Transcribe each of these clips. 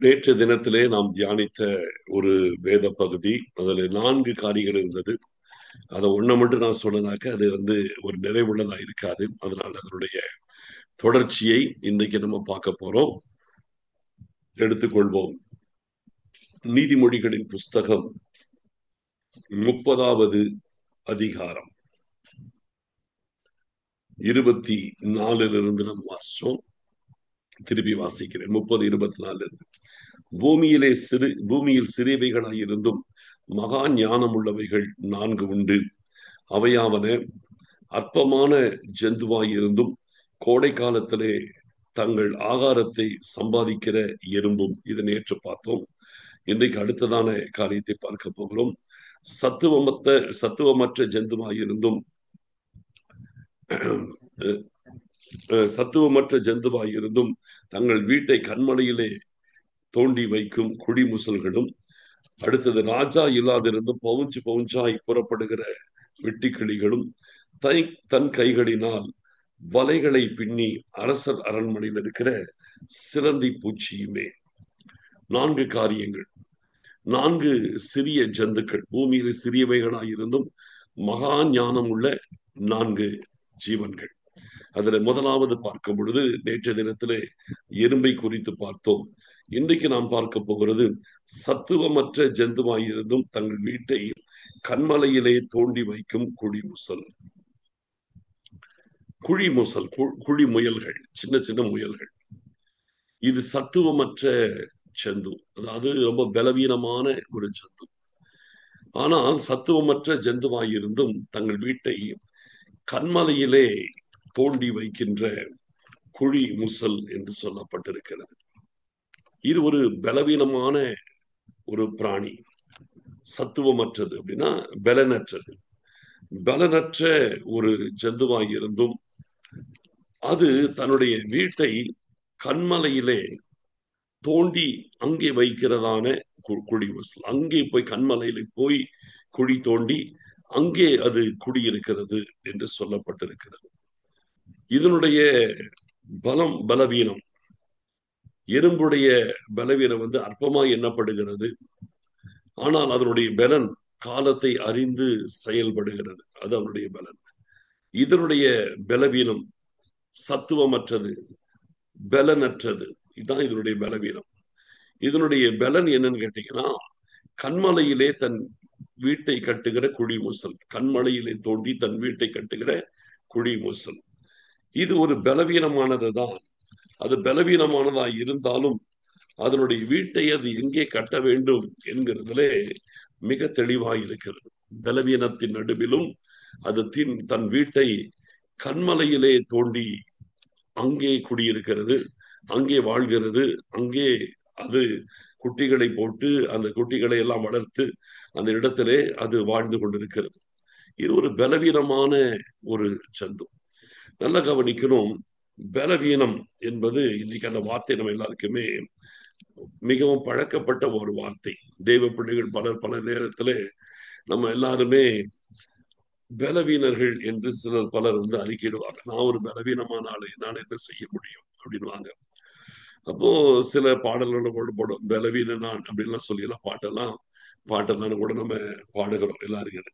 நேற்று தினத்திலே நாம் தியானித்த ஒரு வேத பகுதி, அதுல 4 காரியங்கள் இருந்தது. அத ஒண்ண மட்டும் நான் சொன்னேனாக்க, அது ஒரு நிறைவுள்ளதா இருக்காது. அதனால அதனுடைய தொடர்ச்சியை இன்றைக்கு நம்ம பார்க்க போறோம். எடுத்துக்கொள்வோம். நீதிமொழிகளின் புஸ்தகம் 30வது அதிகாரம் 24 நாம் வாசிச்சோம். திருப்பி வாசிக்கிறேன். 30-24 பூமியில் சிறியவைகளாய் இருந்தும் மகா ஞானம் உள்ளவைகள் 4 உண்டு. அவையாவன, அற்பமான ஜந்துவாய் இருந்தும் கோடை காலத்திலே தங்கள் ஆகாரத்தை சம்பாதிக்கிற எறும்பும். இதை நேற்று பார்த்தோம். இன்றைக்கு அடுத்ததான காரியத்தை பார்க்க போகிறோம். சத்துவமற்ற ஜந்துவாய் இருந்தும் தங்கள் வீட்டை கண்மலையிலே தோண்டி வைக்கும் குடிமுசல்களும். அடுத்தது, ராஜா இல்லாதிருந்தும் பவுஞ்சாய் புறப்படுகிற வெட்டுக்கிளிகளும் தன் கைகளினால் வலைகளை பின்னி அரசர் அரண்மனையில் இருக்கிற சிலந்தி பூச்சியுமே. 4 காரியங்கள், 4 சிறிய ஜந்துக்கள், பூமியில் சிறியவைகளாயிருந்தும் மகா ஞானம் உள்ள 4 ஜீவன்கள். அதுல முதலாவது பார்க்கும் பொழுது நேற்றைய தினத்திலே எறும்பை குறித்து பார்த்தோம். இன்றைக்கு நாம் பார்க்க போகிறது சத்துவமற்ற ஜந்துவாயிருந்தும் தங்கள் வீட்டை கண்மலையிலே தோண்டி வைக்கும் குழிமுசல். குழி முயல்கள், சின்ன சின்ன முயல்கள். இது சத்துவமற்ற ஜந்து, அதாவது ரொம்ப பலவீனமான ஒரு ஜந்து. ஆனால் சத்துவமற்ற ஜந்துவாயிருந்தும் தங்கள் வீட்டை கண்மலையிலே தோண்டி வைக்கின்ற குழி முசல் என்று சொல்லப்பட்டிருக்கிறது. இது ஒரு பலவீனமான ஒரு பிராணி. சத்துவமற்றது அப்படின்னா பலனற்றது. பலனற்ற ஒரு ஜந்துவாய் இருந்தும் அது தன்னுடைய வீட்டை கண்மலையிலே தோண்டி அங்கே வைக்கிறதான குழி முசல். அங்கே போய் கண்மலையில போய் குழி தோண்டி அங்கே அது குடியிருக்கிறது என்று சொல்லப்பட்டிருக்கிறது. இதனுடைய பலவீனம், எறும்புடைய பலவீனம் அற்பமாய் எண்ணப்படுகிறது. ஆனால் அதனுடைய பலன் காலத்தை அறிந்து செயல்படுகிறது. அது அவனுடைய பலன். இதனுடைய பலவீனம் சத்துவமற்றது, பலனற்றது. இதுதான் இதனுடைய பலவீனம். இதனுடைய பலன் என்னன்னு கேட்டீங்கன்னா, கண்மலையிலே தன் வீட்டை கட்டுகிற குழிமுசல். கண்மலையிலே தோண்டி தன் வீட்டை கட்டுகிற குழிமுசல். இது ஒரு பலவீனமானதுதான். அது பலவீனமானதா இருந்தாலும் அதனுடைய வீட்டை அது எங்கே கட்ட வேண்டும் என்கிறதுல மிக தெளிவாய் இருக்கிறது. பலவீனத்தின் நடுவிலும் அது தன் வீட்டை கண்மலையிலே தோண்டி அங்கே குடியிருக்கிறது, அங்கே வாழ்கிறது. அங்கே அது குட்டிகளை போட்டு அந்த குட்டிகளை எல்லாம் வளர்த்து அந்த இடத்திலே அது வாழ்ந்து கொண்டிருக்கிறது. இது ஒரு பலவீனமான ஒரு ஜந்து. நல்ல கவனிக்கணும். பலவீனம் என்பது இன்னைக்கு அந்த வார்த்தை நம்ம எல்லாருக்குமே மிகவும் பழக்கப்பட்ட ஒரு வார்த்தை. தெய்வ பிள்ளைகள் பல நேரத்துல நம்ம எல்லாருமே பலவீனர்கள் என்று பலர் அறிக்கையிடுவாங்க. நான் ஒரு பலவீனமான ஆளு, நான் என்ன செய்ய முடியும் அப்படின்வாங்க. அப்போ சில பாடல்களோடு போடும், பலவீன நான் அப்படின்லாம் சொல்லி எல்லாம் பாட்டெல்லாம் கூட நம்ம பாடுகிறோம் எல்லாருக்கும்.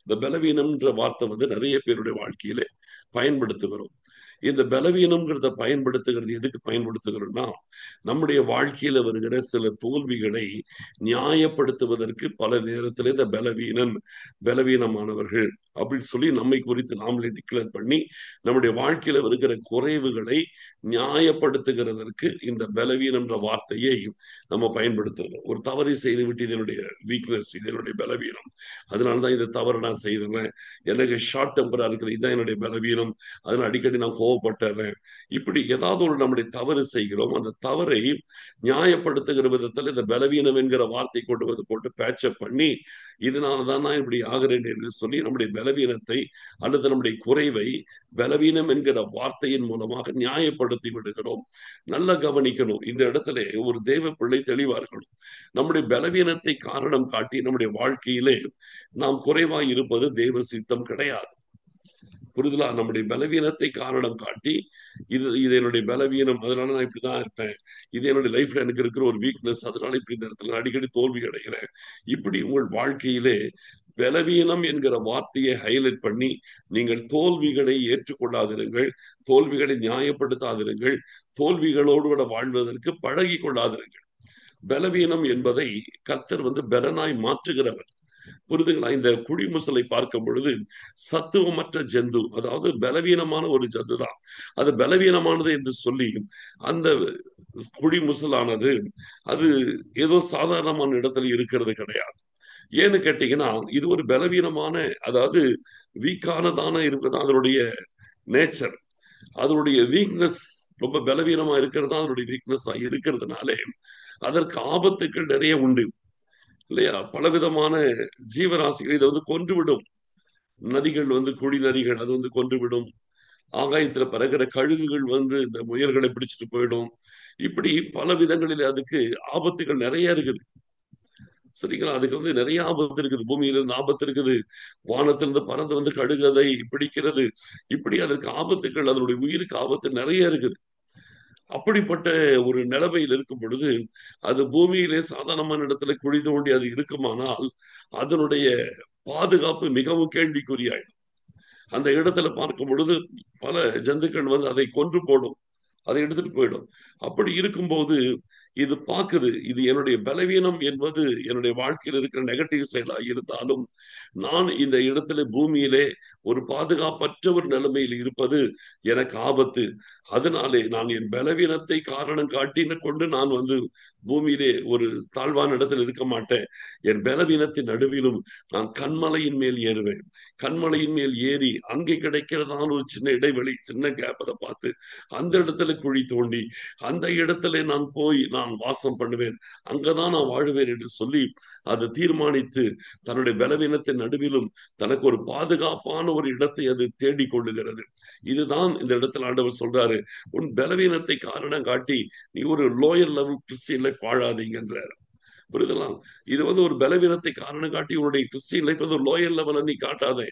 இந்த பலவீனம்ன்ற வார்த்தை நிறைய பேருடைய வாழ்க்கையில பயன்படுத்துகிறோம். இந்த பலவீனம்ங்கிறத பயன்படுத்துகிறது எதுக்கு பயன்படுத்துகிறோம்னா, நம்முடைய வாழ்க்கையில வருகிற சில தோல்விகளை நியாயப்படுத்துவதற்கு பல நேரத்தில் இந்த பலவீனமானவர்கள் அப்படின்னு சொல்லி நம்மை குறித்து நாமளே டிக்ளேர் பண்ணி நம்முடைய வாழ்க்கையில வருகிற குறைவுகளை நியாயப்படுத்துகிறதற்கு இந்த பலவீனம்ன்ற வார்த்தையை நம்ம பயன்படுத்துகிறோம். ஒரு தவறை செய்து விட்டு இதனுடைய வீக்னஸ், இதனுடைய பலவீனம், அதனாலதான் இந்த தவறை நான் செய்தேன், எனக்கு ஷார்ட் டெம்பரா இருக்கிற இதுதான் என்னுடைய பலவீனம், அதனால அடிக்கடி நான் கோவப்பட்டுறேன். இப்படி ஏதாவது ஒரு நம்முடைய தவறு செய்கிறோம். அந்த தவறை நியாயப்படுத்துகிற விதத்தில் இந்த பலவீனம் என்கிற வார்த்தை கொண்டு போட்டு பேட்சப் பண்ணி இதனாலதான் நான் இப்படி ஆகிறேன் என்று சொல்லி நம்முடைய பலவீனத்தை அல்லது நம்முடைய குறைவை பலவீனம் என்கிற வார்த்தையின் மூலமாக நியாயப்படுத்தி விடுகிறோம். நல்ல கவனிக்கணும். இந்த இடத்துல ஒரு தேவ பிள்ளை தெளிவா இருக்கணும். நம்முடைய பலவீனத்தை காரணம் காட்டி நம்முடைய வாழ்க்கையிலே நாம் குறைவாய் இருப்பது தேவ சித்தம் கிடையாது. புரிதலா? நம்முடைய பலவீனத்தை காரணம் காட்டி இது என்னுடைய பலவீனம், அதனால நான் இப்படிதான் இருப்பேன், இது என்னுடைய லைஃப்ல எனக்கு இருக்கிற ஒரு வீக்னஸ், அதனால இப்படி இந்த இடத்துல நான் அடிக்கடி தோல்வி அடைகிறேன். இப்படி உங்கள் வாழ்க்கையிலே பலவீனம் என்கிற வார்த்தையை ஹைலைட் பண்ணி நீங்கள் தோல்விகளை ஏற்றுக்கொள்ளாதிருங்கள், தோல்விகளை நியாயப்படுத்தாதிருங்கள், தோல்விகளோடு கூட வாழ்வதற்கு பழகி கொள்ளாதிருங்கள். பலவீனம் என்பதை கர்த்தர் பலனாய் மாற்றுகிறவர். புரிதுங்களா? இந்த குழிமுசலை பார்க்கும் பொழுது சத்துவமற்ற ஜந்து, அதாவது பலவீனமான ஒரு ஜந்து தான். அது பலவீனமானது என்று சொல்லி அந்த குழிமுசலானது அது ஏதோ சாதாரணமான இடத்துல இருக்கிறது கிடையாது. ஏன்னு கேட்டீங்கன்னா, இது ஒரு பலவீனமான, அதாவது வீக்கானதான இருக்கிறது அதனுடைய நேச்சர். அதனுடைய வீக்னஸ் ரொம்ப பலவீனமா இருக்கிறது தான் அதனுடைய வீக்னஸ் இருக்கிறதுனாலே அதற்கு ஆபத்துக்கள் நிறைய உண்டு இல்லையா? பலவிதமான ஜீவராசிகள் இதை கொன்றுவிடும். நதிகள் குழி நதிகள் அது கொன்றுவிடும். ஆகாயத்துல பறக்கிற கழுகுகள் இந்த முயல்களை பிடிச்சிட்டு போயிடும். இப்படி பல விதங்களில் அதுக்கு ஆபத்துகள் நிறைய இருக்குது. சரிங்களா? அதுக்கு நிறைய ஆபத்து இருக்குது. பூமியில இருந்து ஆபத்து இருக்குது, வானத்திலிருந்து பறந்து கழுகு அதை பிடிக்கிறது. இப்படி அதற்கு ஆபத்துக்கள், அதனுடைய உயிருக்கு ஆபத்து நிறைய இருக்குது. அப்படிப்பட்ட ஒரு நிலைமையில் இருக்கும் பொழுது அது பூமியிலே சாதாரணமான இடத்துல குழி தோண்டி அது இருக்குமானால் அதனுடைய பாதுகாப்பு மிகவும் கேள்விக்குறியாயிடும். அந்த இடத்துல பார்க்கும் பொழுது பல ஜந்துக்கள் அதை கொன்று போடும், அதை எடுத்துட்டு போயிடும். அப்படி இருக்கும்போது இது பார்க்குது, இது என்னுடைய பலவீனம் என்பது என்னுடைய வாழ்க்கையில் இருக்கிற நெகட்டிவ் சைடா இருந்தாலும் நான் இந்த இடத்துல பூமியிலே ஒரு பாதுகாப்பற்ற ஒரு நிலைமையில் இருப்பது எனக்கு ஆபத்து. அதனாலே நான் என் பலவீனத்தை காரணம் காட்டின கொண்டு நான் பூமியிலே ஒரு தாழ்வான இடத்தில் இருக்க மாட்டேன். என் பலவீனத்தின் நடுவிலும் நான் கண்மலையின் மேல் ஏறுவேன். கண்மலையின் மேல் ஏறி அங்கே கிடைக்கிறதான ஒரு சின்ன இடைவெளி, சின்ன கேப், அதை பார்த்து அந்த இடத்துல குழி தோண்டி அந்த இடத்துல நான் போய் நான் வாசம் பண்ணுவேன், அங்கதான் நான் வாழுவேன் என்று சொல்லி அது தீர்மானித்து தன்னுடைய பலவீனத்தின் நடுவிலும் தனக்கு ஒரு பாதுகாப்பான ஒரு இடத்தை அது தேடிக் கொள்ளுகிறது. இதுதான் இந்த இடத்துல ஆண்டவர் சொல்றாரு, உன் பலவீனத்தை காரணம் காட்டி நீ ஒரு லோயர் லெவல் கிறிஸ்டியன் லைஃப் வாழாதீங்கன்றார். புரிதலாம்? இது ஒரு பலவீனத்தை காரணம் காட்டி உன்னுடைய கிறிஸ்டியன் லைஃப் லோயர் லெவல நீ காட்டாதே.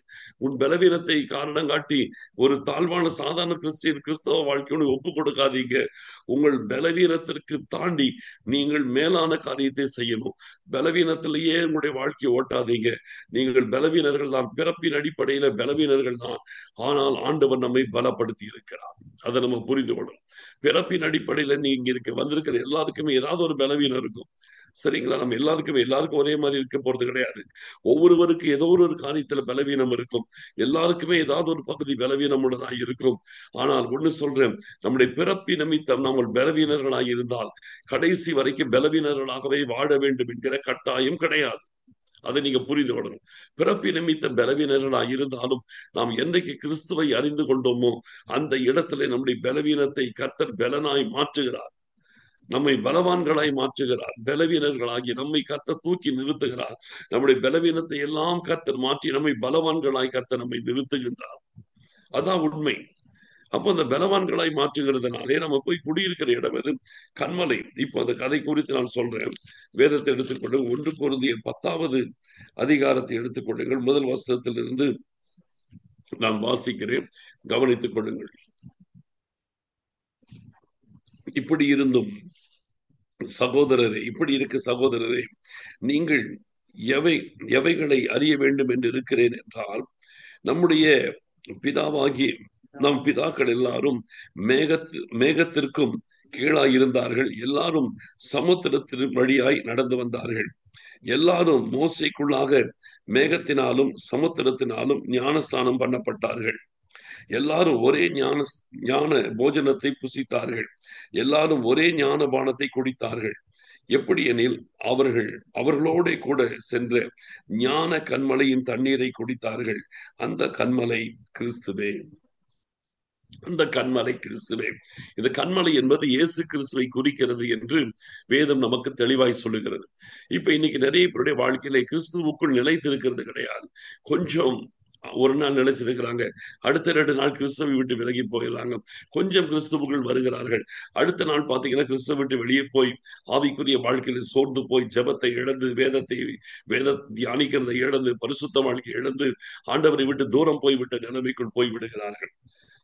உன் பலவீனத்தை காரணம் காட்டி ஒரு தாழ்வான சாதாரண கிறிஸ்தவ வாழ்க்கையோடு ஒப்பு கொடுக்காதீங்க. உங்கள் பலவீனத்திற்கு தாண்டி நீங்கள் மேலான காரியத்தை செய்யணும். பலவீனத்திலேயே உங்களுடைய வாழ்க்கையை ஓட்டாதீங்க. நீங்கள் பலவீனர்கள் தான், பிறப்பின் அடிப்படையில பலவீனர்கள் தான். ஆனால் ஆண்டவர் நம்மை பலப்படுத்தி இருக்கிறார். அதை நம்ம புரிந்து கொள்ளணும். பிறப்பின் அடிப்படையில நீங்க வந்திருக்கிற எல்லாருக்குமே ஏதாவது ஒரு பலவீனம் இருக்கும். சரிங்களா? நம்ம எல்லாருக்கும் ஒரே மாதிரி இருக்க போறது கிடையாது. ஒவ்வொருவருக்கு ஏதோ ஒரு காரியத்துல பலவீனம் இருக்கும். எல்லாருக்குமே ஏதாவது ஒரு பகுதி பலவீனம் உள்ளதா இருக்கும். ஆனால் ஒண்ணு சொல்றேன், நம்முடைய பிறப்பி நிமித்தம் நம்ம பலவீனர்களாக இருந்தால் கடைசி வரைக்கும் பலவீனர்களாகவே வாழ வேண்டும் என்கிற கட்டாயம் கிடையாது. அதை நீங்க புரிந்து கொள்ளணும். பிறப்பி நிமித்த பலவீனர்களாக இருந்தாலும் நாம் என்றைக்கு கிறிஸ்துவை அறிந்து கொண்டோமோ அந்த இடத்துல நம்முடைய பலவீனத்தை கர்த்தர் பலனாய் மாற்றுகிறார். நம்மை பலவான்களாய் மாற்றுகிறார். பலவீனர்களாகி நம்மை கர்த்தர் தூக்கி நிறுத்துகிறார். நம்முடைய பலவீனத்தை எல்லாம் கர்த்தர் மாற்றி நம்மை பலவான்களாய் கர்த்தர் நம்மை நிறுத்துகின்றார். அதான் உண்மை. அப்போ அந்த பலவான்களாய் மாற்றுகிறதுனாலே நம்ம போய் குடியிருக்கிற இடம் எது? கண்மலை. இப்போ அந்த கதை குறித்து நான் சொல்றேன். வேதத்தை எடுத்துக்கொண்டு 1 கொரிந்தியர் 10வது அதிகாரத்தை எடுத்துக்கொள்ளுங்கள். முதல் வசனத்திலிருந்து நான் வாசிக்கிறேன், கவனித்துக் கொள்ளுங்கள். இப்படி இருந்தும் சகோதரரே, இப்படி இருக்கு சகோதரரே, நீங்கள் எவைகளை அறிய வேண்டும் என்று இருக்கிறேன் என்றால், நம்முடைய பிதாவாகி நம் பிதாக்கள் எல்லாரும் மேகத்திற்கும் கீழாய் இருந்தார்கள். எல்லாரும் சமுத்திரத்தின் வழியாய் நடந்து வந்தார்கள். எல்லாரும் மோசைக்குள்ளாக மேகத்தினாலும் சமுத்திரத்தினாலும் ஞானஸ்தானம் பண்ணப்பட்டார்கள். எல்லாரும் ஒரே ஞான போஜனத்தை புசித்தார்கள். எல்லாரும் ஒரே ஞான பானத்தை குடித்தார்கள். எப்படி எனில் அவர்களோட கூட சென்ற ஞான கண்மலையின் தண்ணீரை குடித்தார்கள். அந்த கண்மலை கிறிஸ்துவே. அந்த கண்மலை கிறிஸ்துவே. இந்த கண்மலை என்பது இயேசு கிறிஸ்துவை குறிக்கிறது என்று வேதம் நமக்கு தெளிவாய் சொல்லுகிறது. இப்ப இன்னைக்கு நிறைய பேருடைய வாழ்க்கையில கிறிஸ்துவுக்குள் நிலைத்திருக்கிறது கிடையாது. கொஞ்சம் ஒரு நாள் நிலைச்சிருக்கிறாங்க, அடுத்த 2 நாள் கிறிஸ்துவை விட்டு விலகி போயிடறாங்க. கொஞ்சம் கிறிஸ்துவுக்குள் வருகிறார்கள், அடுத்த நாள் பாத்தீங்கன்னா கிறிஸ்துவ விட்டு வெளியே போய் ஆவிக்குரிய வாழ்க்கையில சோர்ந்து போய் ஜெபத்தை இழந்து, வேத தியானிக்கிறதை இழந்து, பரிசுத்த வாழ்க்கை இழந்து, ஆண்டவரை விட்டு தூரம் போய்விட்ட நிலைமைக்குள் போய் விடுகிறார்கள்.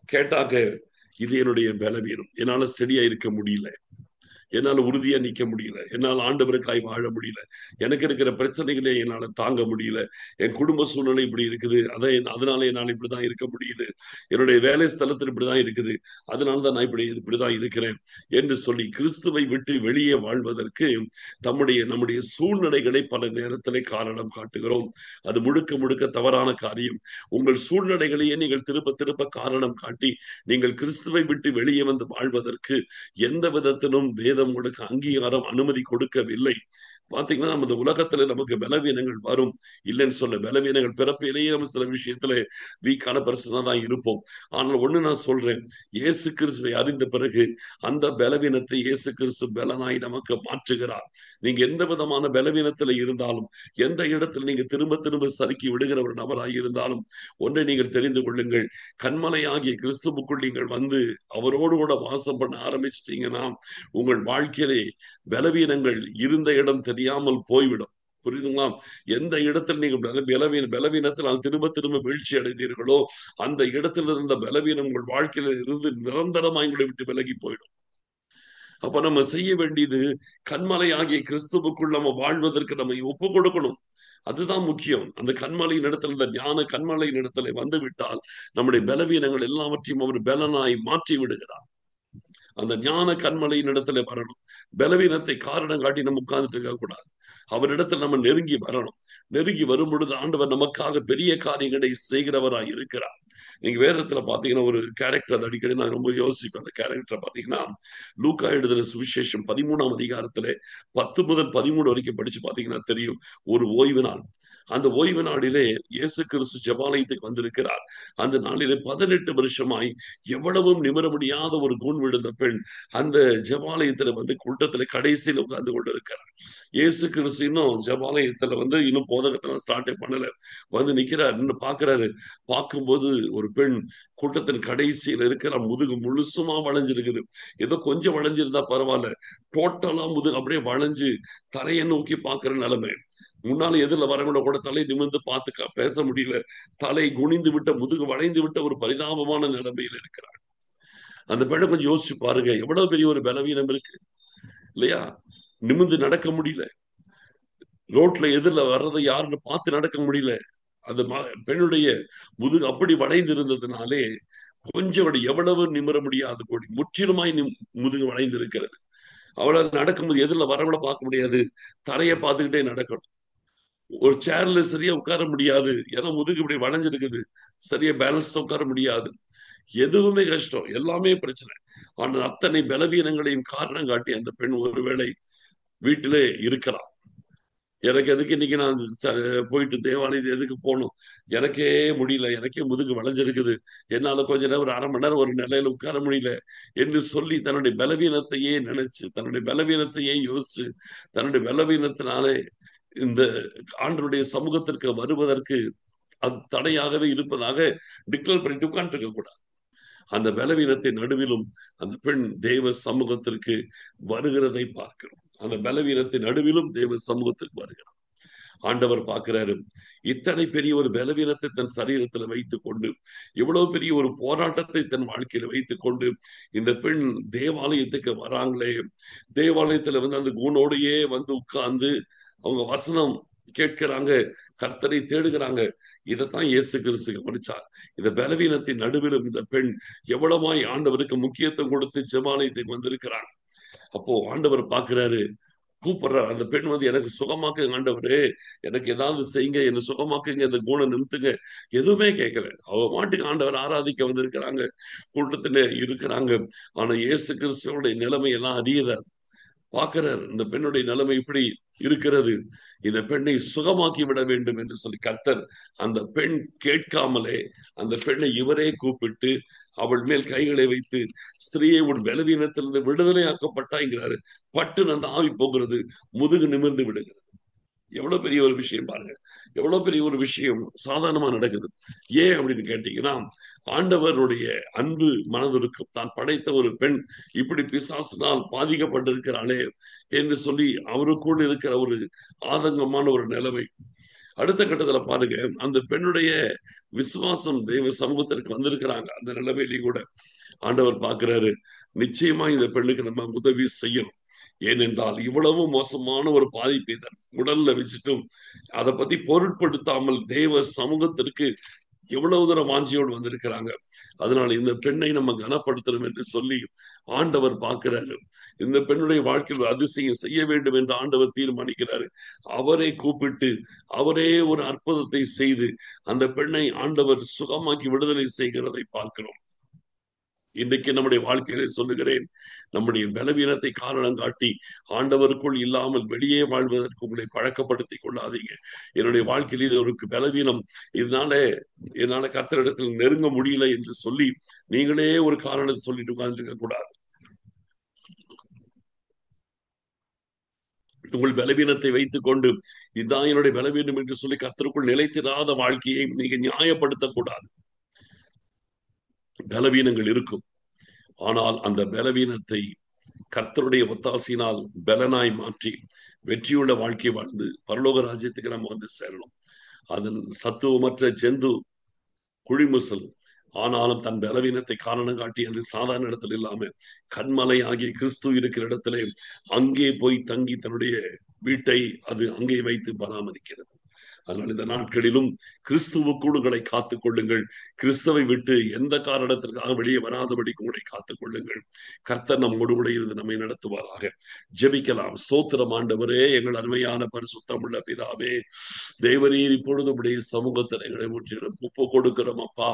கேட்டாக்க இது என்னுடைய பலவீனம், என்னால ஸ்டெடியா இருக்க முடியல, என்னால உறுதியா நிக்க முடியல, என்னால ஆண்டவருக்காய் வாழ முடியல, எனக்கு இருக்கிற பிரச்சனைகளை என்னால தாங்க முடியல, என் குடும்ப சூழ்நிலை இப்படி இருக்குது, அதனால என்னால இப்படிதான் இருக்க முடியுது, என்னுடைய வேலை ஸ்தலத்தில் இப்படிதான் இருக்குது, அதனாலதான் நான் இப்படிதான் இருக்கிறேன் என்று சொல்லி கிறிஸ்துவை விட்டு வெளியே வாழ்வதற்கு நம்முடைய சூழ்நிலைகளை பல நேரத்திலே காரணம் காட்டுகிறோம். அது முழுக்க முழுக்க தவறான காரியம். உங்கள் சூழ்நிலைகளையே நீங்கள் திருப்ப திருப்ப காரணம் காட்டி நீங்கள் கிறிஸ்துவை விட்டு வெளியே வந்து வாழ்வதற்கு எந்த விதத்திலும் வேதம் உங்களுக்கு அங்கீகாரம், அனுமதி கொடுக்கவில்லை. பாத்தீங்கன்னா நம்ம உலகத்துல நமக்கு பலவீனங்கள் வரும், இல்லைன்னு சொல்ல, பலவீனங்கள் பிறப்பிலேயே நம்ம சில விஷயத்துல வீக்கான பர்சனா தான் இருப்போம். ஆனால் ஒண்ணு நான் சொல்றேன், இயேசு கிறிஸ்துவை அறிந்த பிறகு அந்த பலவீனத்தை இயேசு கிறிஸ்து பலனாய் நமக்கு மாற்றுகிறார். நீங்க எந்த விதமான பலவீனத்துல இருந்தாலும், எந்த இடத்துல நீங்க திரும்ப திரும்ப சறுக்கி விடுகிற ஒரு நபராய் இருந்தாலும், ஒன்றை நீங்கள் தெரிந்து கொள்ளுங்கள், கண்மலையாகிய கிறிஸ்துவுக்குள் நீங்கள் வந்து அவரோடு கூட வாசம் பண்ண ஆரம்பிச்சிட்டீங்கன்னா உங்கள் வாழ்க்கையிலே பலவீனங்கள் இருந்த இடம் தெரியாமல் போய்விடும். புரியுதுங்களா? எந்த இடத்தில் நீங்கள் பலவீனத்தினால் திரும்ப திரும்ப வீழ்ச்சி அடைந்தீர்களோ அந்த இடத்தில் இருந்த பலவீனம் உங்கள் வாழ்க்கையில இருந்து நிரந்தரமாய் உங்களை விட்டு விலகி போயிடும். அப்ப நம்ம செய்ய வேண்டியது, கண்மலை ஆகிய கிறிஸ்துவுக்குள் நம்ம வாழ்வதற்கு நம்ம ஒப்பு கொடுக்கணும். அதுதான் முக்கியம். அந்த கண்மலையின் இடத்துல, இந்த ஞான கண்மலையின் இடத்துல வந்து விட்டால் நம்முடைய பலவீனங்கள் எல்லாவற்றையும் அவர் பலனாய் மாற்றி விடுகிறார். அந்த ஞான கண்மலையின் இடத்துல வரணும். பலவீனத்தை காரணம் காட்டி நம்ம உட்கார்ந்துட்டு இருக்க கூடாது. அவரிடத்துல நம்ம நெருங்கி வரணும். நெருங்கி வரும் பொழுது ஆண்டவர் நமக்காக பெரிய காரியங்களை செய்கிறவராய் இருக்கிறார். நீங்க வேதத்துல பாத்தீங்கன்னா ஒரு கேரக்டர், அடிக்கடி நான் ரொம்ப யோசிப்பேன். அந்த கேரக்டரை பாத்தீங்கன்னா லூக்கா எழுதின சுவிசேஷம் 13ஆம் அதிகாரத்துல 10 முதல் 13 வரைக்கும் படிச்சு பாத்தீங்கன்னா தெரியும். ஒரு ஓய்வு நாள், அந்த ஓய்வு நாளிலே இயேசு கிறிஸ்து ஜெபாலயத்துக்கு வந்திருக்கிறார். அந்த நாளிலே 18 வருஷமாய் எவ்வளவும் நிமிர முடியாத ஒரு கூன் விழுந்த பெண் அந்த ஜெபாலயத்துல வந்து கூட்டத்துல கடைசியில் உட்கார்ந்து கொண்டு இருக்கிறார். இயேசு கிறிஸ்து இன்னும் ஜெபாலயத்துல வந்து இன்னும் போதகத்துல ஸ்டார்டே பண்ணல, வந்து நிக்கிறார், நின்று பாக்குறாரு. பார்க்கும்போது ஒரு பெண் கூட்டத்தின் கடைசியில் இருக்கிற, முதுகு முழுசுமா வளைஞ்சிருக்குது. ஏதோ கொஞ்சம் வளைஞ்சிருந்தா பரவாயில்ல, டோட்டலா முதுகு அப்படியே வளைஞ்சு தரையை நோக்கி பாக்குற நிலைமை. முன்னால எதிரில் வரவங்கள கூட தலை நிமிர்ந்து பார்த்து பேச முடியல, தலை குனிந்து விட்ட, முதுகு வளைந்து விட்ட ஒரு பரிதாபமான நிலைமையில் இருக்கிறார். அந்த பெண்ணை கொஞ்சம் யோசிச்சு பாருங்க, எவ்வளவு பெரிய ஒரு பலவீனம் இருக்கு இல்லையா? நிமிர்ந்து நடக்க முடியல, ரோட்ல எதிரில் வர்றதை யாருன்னு பார்த்து நடக்க முடியல. அந்த பெண்ணுடைய முதுகு அப்படி வளைந்து இருந்ததுனாலே கொஞ்சம் எவ்வளவு நிமிர முடியாது, கூடி முற்றிலுமாய் முதுகு வளைந்து இருக்கிறது. அவளால் நடக்கும்போது எதிரில் வரவளை பார்க்க முடியாது, தரையை பார்த்துக்கிட்டே நடக்கணும். ஒரு சேர்ல சரியா உட்கார முடியாது, ஏன்னா முதுகு இப்படி வளைஞ்சிருக்குது, சரியா பேலன்ஸ்ல உட்கார முடியாது. எதுவுமே கஷ்டம், எல்லாமே பிரச்சனை. ஆனால் அத்தனை பலவீனங்களையும் காரணம் காட்டி அந்த பெண் ஒருவேளை வீட்டிலே இருக்கலாம். எனக்கு எதுக்கு இன்னைக்கு நான் போயிட்டு தேவாலயத்து எதுக்கு போகணும், எனக்கே முடியல, எனக்கே முதுகு வளைஞ்சிருக்குது, என்னால கொஞ்ச நேரம், ஒரு அரை மணி நேரம் ஒரு நிலையில உட்கார முடியல என்று சொல்லி தன்னுடைய பலவீனத்தையே நினைச்சு, தன்னுடைய பலவீனத்தையே யோசிச்சு, தன்னுடைய பலவீனத்தினாலே இந்த ஆண்டவருடைய சமூகத்திற்கு வருவதற்கு அது தடையாகவே இருப்பதாக டிக்ளேர் பண்ணிட்டு உட்கார்ந்து இருக்க கூடாது. அந்த பலவீனத்தின் நடுவிலும் அந்த பெண் தேவ சமூகத்திற்கு வருகிறதை பார்க்கிறோம். அந்த பலவீனத்தின் நடுவிலும் தேவ சமூகத்திற்கு வருகிறார். ஆண்டவர் பார்க்கிறாரு, இத்தனை பெரிய ஒரு பலவீனத்தை தன் சரீரத்தில் வைத்துக் கொண்டு, இவ்வளவு பெரிய ஒரு போராட்டத்தை தன் வாழ்க்கையில வைத்துக் கொண்டு இந்த பெண் தேவாலயத்துக்கு வராங்களே, தேவாலயத்துல வந்து அந்த கூனோடையே வந்து உட்கார்ந்து அவங்க வசனம் கேட்கிறாங்க, கர்த்தரை தேடுகிறாங்க. இதைத்தான் இயேசு கிறிஸ்து கவனிச்சார். இந்த பலவீனத்தின் நடுவிலும் இந்த பெண் எவ்வளவாய் ஆண்டவருக்கு முக்கியத்துவம் கொடுத்து ஜெபாலயத்துக்கு வந்திருக்கிறாங்க. அப்போ ஆண்டவர் பார்க்கிறாரு, கூப்பிடுறாரு. அந்த பெண் வந்து, எனக்கு சுகமாக்குங்க ஆண்டவரே, எனக்கு ஏதாவது செய்யுங்க, என்ன சுகமாக்குங்க, இந்த குணம் நிறுத்துங்க, எதுவுமே கேட்கல. அவ மாட்டுக்கு ஆண்டவர் ஆராதிக்க வந்திருக்கிறாங்க, கூட்டத்துல இருக்கிறாங்க. ஆனா இயேசு கிறிஸ்துவோடைய நிலைமை எல்லாம் அறியறார், பார்க்கிறார். இந்த பெண்ணுடைய நிலைமை இப்படி இருக்கிறது, இந்த பெண்ணை சுகமாக்கி விட வேண்டும் என்று சொல்லி கர்த்தர் அந்த பெண் கேட்காமலே அந்த பெண்ணை இவரே கூப்பிட்டு அவள் மேல் கைகளை வைத்து, ஸ்திரீயை உன் பலவீனத்திலிருந்து விடுதலை ஆக்கப்பட்டாங்கிறாரு. பட்டு அந்த ஆவி போகிறது, முதுகு நிமிர்ந்து விடுகிறது. எவ்வளவு பெரிய ஒரு விஷயம் பாருங்க. எவ்வளவு பெரிய ஒரு விஷயம் சாதாரணமா நடக்குது. ஏன் அப்படின்னு கேட்டீங்கன்னா, ஆண்டவருடைய அன்பு மனதிற்கும் தான் படைத்த ஒரு பெண் இப்படி பிசாசினால் பாதிக்கப்பட்டிருக்கிறாளே என்று சொல்லி அவருக்குள் இருக்கிற ஒரு ஆதங்கமான ஒரு நிலைமை. அடுத்த கட்டத்துல பாருங்க, அந்த பெண்ணுடைய விசுவாசம் தேவ சமூகத்திற்கு வந்திருக்கிறாங்க. அந்த நிலைமையிலேயும் கூட ஆண்டவர் பார்க்கிறாரு, நிச்சயமா இந்த பெண்ணுக்கு நம்ம உதவி செய்யணும். ஏனென்றால் இவ்வளவு மோசமான ஒரு பாதிப்பை தன் உடல்ல வச்சுட்டும் அதை பத்தி பொருட்படுத்தாமல் தேவ சமூகத்திற்கு எவ்வளவு தூரம் வாஞ்சியோடு வந்திருக்கிறாங்க. அதனால இந்த பெண்ணை நம்ம கனப்படுத்தணும் என்று சொல்லி ஆண்டவர் பார்க்கிறாரு. இந்த பெண்ணுடைய வாழ்க்கையில் அதிசயம் செய்ய வேண்டும் என்று ஆண்டவர் தீர்மானிக்கிறாரு. அவரை கூப்பிட்டு அவரே ஒரு அற்புதத்தை செய்து அந்த பெண்ணை ஆண்டவர் சுகமாக்கி விடுதலை செய்கிறதை பார்க்கிறோம். இன்றைக்கு நம்முடைய வாழ்க்கையிலே சொல்லுகிறேன், நம்முடைய பலவீனத்தை காரணம் காட்டி ஆண்டவருக்குள் இல்லாமல் வெளியே வாழ்வதற்கு உங்களை பழக்கப்படுத்திக் கொள்ளாதீங்க. என்னுடைய வாழ்க்கையில் இது ஒரு பலவீனம், என்னால கர்த்தரிடத்தில் நெருங்க முடியல என்று சொல்லி நீங்களே ஒரு காரணத்தை சொல்லிட்டு உட்கார்ந்துருக்க கூடாது. உங்கள் பலவீனத்தை வைத்துக் கொண்டு இதுதான் என்னுடைய பலவீனம் என்று சொல்லி கர்த்தருக்குள் நிலைத்திராத வாழ்க்கையை நீங்க நியாயப்படுத்தக்கூடாது. பலவீனங்கள் இருக்கும், ஆனால் அந்த பலவீனத்தை கர்த்தருடைய ஒத்தாசையினால் பலனாய் மாற்றி வெற்றியுள்ள வாழ்க்கை வாழ்ந்து பரலோக ராஜ்யத்துக்கு நம்ம வந்து சேரணும். அதன் சத்துவமற்ற ஜந்து குழிமுசல் ஆனாலும் தன் பலவீனத்தை காரணம் காட்டி அது சாதாரண இடத்துல இல்லாம கண்மலை ஆகிய கிறிஸ்து இருக்கிற இடத்துல அங்கே போய் தங்கி தன்னுடைய வீட்டை அது அங்கே வைத்து பராமரிக்கிறது. அதனால் இந்த நாட்களிலும் கிறிஸ்துவுக்குள் உங்களை காத்துக் கொள்ளுங்கள். கிறிஸ்துவை விட்டு எந்த காரணத்திற்காக வெளியே வராதபடிக்கு உங்களை காத்துக் கொள்ளுங்கள். கர்த்தர் நம்மோடு கூட இருந்து நம்மை நடத்துவாராக. ஜெபிக்கலாம். ஸ்தோத்திரம் ஆண்டவரே, எங்கள் அருமையான பரிசுத்தமுள்ள பிதாவே, தேவரீர் இப்பொழுது உடைய சமூகத்தில் எங்களை முற்றிலும் ஒப்பு கொடுக்கிறோம் அப்பா.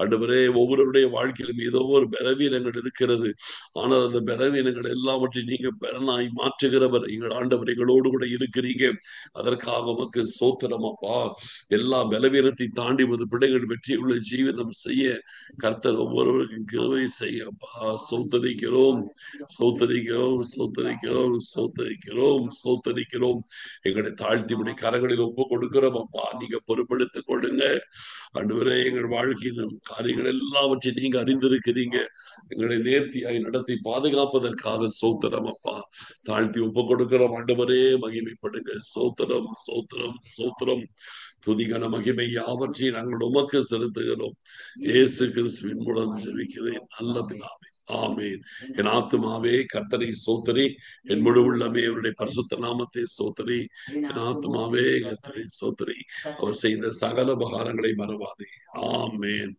ஆண்டவரே, ஒவ்வொருடைய வாழ்க்கையிலும் ஏதோ ஒரு பலவீனங்கள் இருக்கிறது. ஆனால் அந்த பலவீனங்கள் எல்லாவற்றையும் நீங்க பலனாய் மாற்றுகிறவர் எங்கள் ஆண்டவர் எங்களோடு கூட இருக்கிறீங்க. அதற்காக உமக்கு ஸ்தோத்திரம் அப்பா. எல்லா பலவீனத்தை தாண்டி ஒரு பிள்ளைகள் வெற்றியுள்ள ஜீவனம் செய்ய கர்த்தர் ஒவ்வொருவருக்கும் கிருபை செய்யப்பா. சோத்தரிக்கிறோம், சோத்தரிக்கிறோம், சோத்தரிக்கிறோம், சோத்தரிக்கிறோம், சோத்தரிக்கிறோம். எங்களை தாழ்த்தி உடைய கரங்களில் ஒப்பு கொடுக்கிறோம் அப்பா. நீங்க பொறுப்படுத்திக் கொள்ளுங்க ஆண்டவரே. எங்கள் வாழ்க்கையின் காரியங்கள் எல்லாவற்றையும் நீங்க அறிந்திருக்கிறீங்க. எங்களை நேர்த்தியாய் நடத்தி பாதுகாப்பதற்காக சோத்திரம் அப்பா. தாழ்த்தி ஒப்பு கொடுக்கிறோம் ஆண்டவரே. மகிமைப்படுங்க. சோத்திரம், சோத்திரம், சோத்திரம். துதிகன மகிமை யாவற்றையும் நாங்கள் உமக்கு செலுத்துகிறோம். இயேசு கிறிஸ்துவின் மூலம் ஜெபிக்கிறேன் நல்ல பிதாவே, ஆமேன். என் ஆத்துமாவே கர்த்தரை சோத்தரி, என் முழு உள்ளமே அவருடைய பரிசுத்த நாமத்தை சோத்தரி. என் ஆத்துமாவே கர்த்தரை சோத்தரி, அவர் செய்த சகல உபகாரங்களை மறவாதே. ஆமேன்.